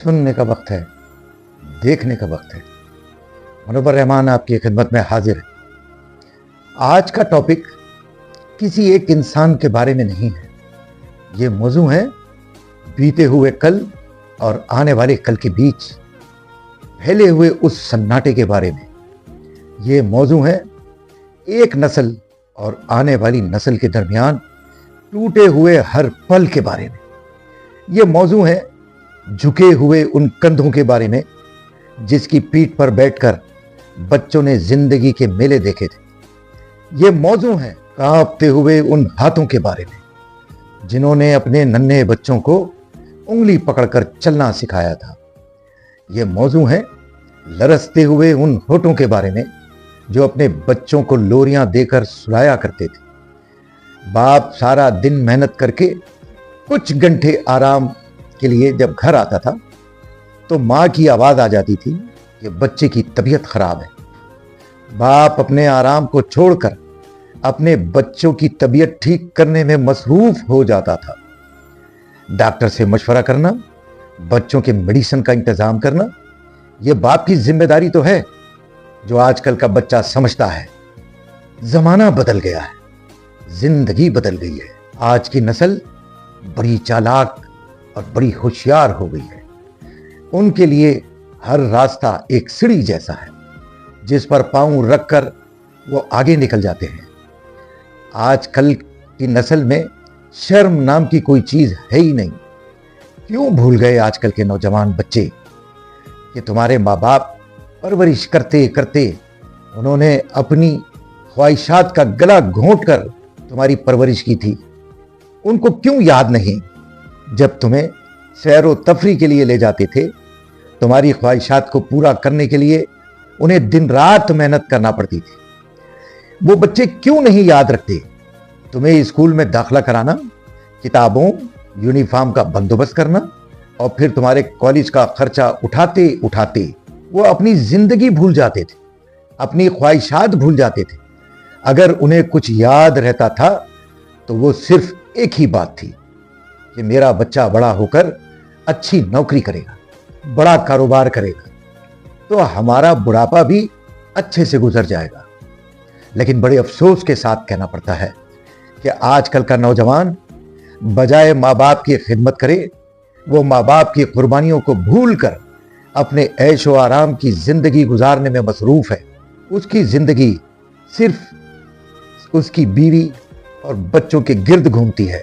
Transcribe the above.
सुनने का वक्त है, देखने का वक्त है। मुनव्वर रहमान आपकी खिदमत में हाजिर है। आज का टॉपिक किसी एक इंसान के बारे में नहीं है। ये मौजू है बीते हुए कल और आने वाले कल के बीच फैले हुए उस सन्नाटे के बारे में। ये मौजू है एक नस्ल और आने वाली नस्ल के दरमियान टूटे हुए हर पल के बारे में। ये मौजू है झुके हुए उन कंधों के बारे में जिसकी पीठ पर बैठकर बच्चों ने जिंदगी के मेले देखे थे। ये मौजू है कांपते हुए उन हाथों के बारे में जिन्होंने अपने नन्हे बच्चों को उंगली पकड़कर चलना सिखाया था। ये मौजू है लरसते हुए उन होठों के बारे में जो अपने बच्चों को लोरियां देकर सुलाया करते थे। बाप सारा दिन मेहनत करके कुछ घंटे आराम के लिए जब घर आता था तो माँ की आवाज आ जाती थी कि बच्चे की तबीयत खराब है। बाप अपने आराम को छोड़कर अपने बच्चों की तबीयत ठीक करने में मसरूफ हो जाता था। डॉक्टर से मशवरा करना, बच्चों के मेडिसिन का इंतजाम करना, यह बाप की जिम्मेदारी तो है जो आजकल का बच्चा समझता है। जमाना बदल गया है, जिंदगी बदल गई है। आज की नस्ल बड़ी चालाक और बड़ी होशियार हो गई है। उनके लिए हर रास्ता एक सीढ़ी जैसा है जिस पर पांव रखकर वो आगे निकल जाते हैं। आजकल की नस्ल में शर्म नाम की कोई चीज है ही नहीं। क्यों भूल गए आजकल के नौजवान बच्चे कि तुम्हारे माँ बाप परवरिश करते करते उन्होंने अपनी ख्वाहिशात का गला घोंटकर तुम्हारी परवरिश की थी। उनको क्यों याद नहीं जब तुम्हें सैर व तफरी के लिए ले जाते थे? तुम्हारी ख्वाहिशात को पूरा करने के लिए उन्हें दिन रात मेहनत करना पड़ती थी। वो बच्चे क्यों नहीं याद रखते तुम्हें स्कूल में दाखिला कराना, किताबों यूनिफॉर्म का बंदोबस्त करना और फिर तुम्हारे कॉलेज का खर्चा उठाते उठाते वो अपनी जिंदगी भूल जाते थे, अपनी ख्वाहिशात भूल जाते थे। अगर उन्हें कुछ याद रहता था तो वो सिर्फ एक ही बात थी कि मेरा बच्चा बड़ा होकर अच्छी नौकरी करेगा, बड़ा कारोबार करेगा तो हमारा बुढ़ापा भी अच्छे से गुजर जाएगा। लेकिन बड़े अफसोस के साथ कहना पड़ता है कि आजकल का नौजवान बजाय माँ बाप की खिदमत करे, वो माँ बाप की कुर्बानियों को भूलकर अपने ऐशो आराम की जिंदगी गुजारने में मसरूफ है। उसकी जिंदगी सिर्फ उसकी बीवी और बच्चों के गिर्द घूमती है।